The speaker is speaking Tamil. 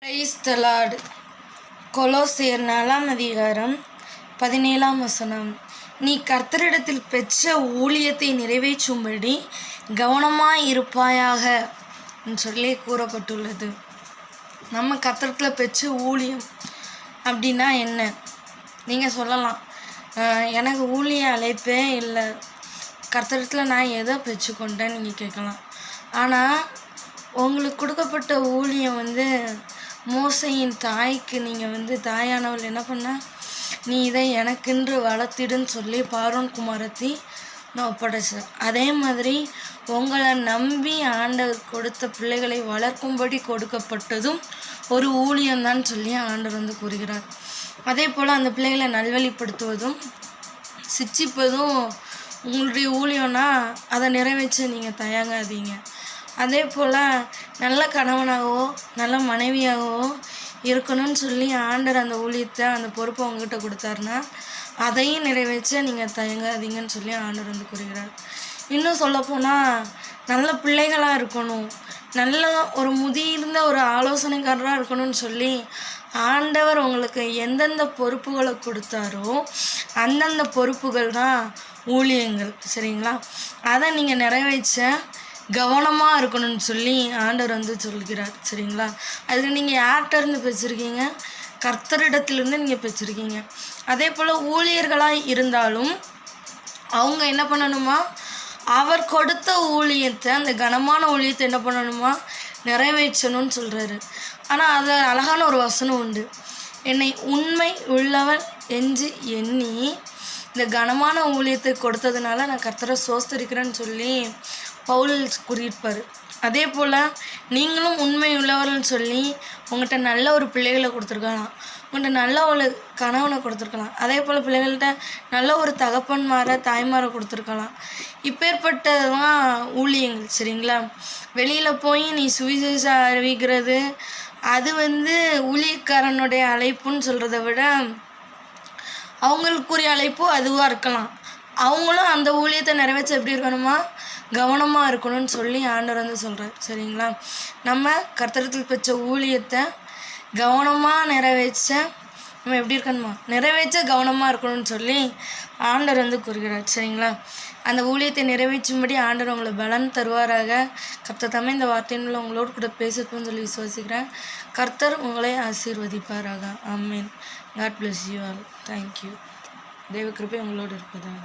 Praise the Lord. கொலோசியர் 4 அதிகாரம் 17 வசனம். நீ கர்த்தரிடத்தில் பெற்ற ஊழியத்தை நிறைவேற்றும்படி கவனமாய் இருப்பாயாக சொல்லி கூறப்பட்டுள்ளது. நம்ம கர்த்தரிடத்தில் பெற்ற ஊழியம் அப்படின்னா என்ன? நீங்கள் சொல்லலாம், எனக்கு ஊழிய அழைப்பே இல்லை, கர்த்தரிடத்தில் நான் எதை பெற்றுக்கொண்டேன்னு நீங்கள் கேட்கலாம். ஆனால் உங்களுக்கு கொடுக்கப்பட்ட ஊழியம் மோசையின் தாய்க்கு நீங்கள் தாயானவள் என்ன பண்ண, நீ இதை எனக்கென்று வளர்த்திடுன்னு சொல்லி பார்வோன் குமாரத்தி நான் ஒப்படைச்சேன். அதே மாதிரி உங்களை நம்பி ஆண்டவர் கொடுத்த பிள்ளைகளை வளர்க்கும்படி கொடுக்கப்பட்டதும் ஒரு ஊழியம்தான் சொல்லி ஆண்டவர் கூறுகிறார். அதே போல் அந்த பிள்ளைகளை நல்வழிப்படுத்துவதும் சிட்சிப்பதும் உங்களுடைய ஊழியம்னா அதை நிறைவேற்ற நீங்கள் தயங்காதீங்க. அதே போல் நல்ல கணவனாகவோ நல்ல மனைவியாகவோ இருக்கணும்னு சொல்லி ஆண்டவர் அந்த ஊழியத்தை அந்த பொறுப்பை உங்ககிட்ட கொடுத்தாருன்னா அதையும் நிறைவேற்ற நீங்கள் தயங்காதீங்கன்னு சொல்லி ஆண்டவர் கூறுகிறார். இன்னும் சொல்லப்போனால் நல்ல பிள்ளைகளாக இருக்கணும், நல்ல ஒரு முதிர்ந்த ஒரு ஆலோசனைக்காரராக இருக்கணும்னு சொல்லி ஆண்டவர் உங்களுக்கு எந்தெந்த பொறுப்புகளை கொடுத்தாரோ அந்தந்த பொறுப்புகள் தான் ஊழியங்கள், சரிங்களா? அதை நீங்கள் நிறைவேற்ற கவனமாக இருக்கணும்னு சொல்லி ஆண்டவர் சொல்கிறார், சரிங்களா? அதுக்கு நீங்கள் யார்கிட்ட இருந்து பெற்றிருக்கீங்க? கர்த்தரிடத்திலிருந்து நீங்கள் பெற்றிருக்கீங்க. அதே போல் ஊழியர்களாக இருந்தாலும் அவங்க என்ன பண்ணணுமா, அவர் கொடுத்த ஊழியத்தை, அந்த கனமான ஊழியத்தை என்ன பண்ணணுமா, நிறைவேற்றணும்னு சொல்கிறாரு. ஆனால் அதில் அழகான ஒரு வசனம் உண்டு. என்னை உண்மை உள்ளவன் என்று எண்ணி இந்த கனமான ஊழியத்தை கொடுத்ததுனால நான் கர்த்தரை சோஸ்தரிக்கிறேன்னு சொல்லி பவுல் கூறியிருப்பார். அதே போல் நீங்களும் உண்மை உள்ளவர்கள்னு சொல்லி உங்கள்கிட்ட நல்ல ஒரு பிள்ளைகளை கொடுத்துருக்கலாம், உங்கள்கிட்ட நல்ல ஒரு கணவனை கொடுத்துருக்கலாம், அதே போல் பிள்ளைகள்கிட்ட நல்ல ஒரு தகப்பன்மாரை தாய்மாரை கொடுத்துருக்கலாம். இப்பேற்பட்டதான் ஊழியங்கள், சரிங்களா? வெளியில் போய் நீ சுவிசேஷம் அறிவிக்கிறது அது ஊழியக்காரனுடைய அழைப்புன்னு சொல்கிறத விட அவங்களுக்குரிய அழைப்பு அதுவாக இருக்கலாம். அவங்களும் அந்த ஊழியத்தை நிறைவேற்ற எப்படி இருக்கணுமா, கவனமாக இருக்கணும்னு சொல்லி ஆண்டவர் சொல்கிறார், சரிங்களா? நம்ம கர்த்தரிடத்தில் பெற்ற ஊழியத்தை கவனமாக நிறைவேற்ற நம்ம எப்படி இருக்கணுமா, நிறைவேற்ற கவனமாக இருக்கணும்னு சொல்லி ஆண்டவர் கூறுகிறார், சரிங்களா? அந்த ஊழியத்தை நிறைவேற்றும்படி ஆண்டவர் உங்களை பலன் தருவாராக. கர்த்தர் தாமே இந்த வார்த்தையினுள்ள உங்களோடு கூட பேசணும்னு சொல்லி விசுவாசிக்கிறேன். கர்த்தர் உங்களை ஆசீர்வதிப்பாராக. ஆமென். God bless you all. Thank you. தெய்வ கிருபை உங்களோடு இருப்பதாக.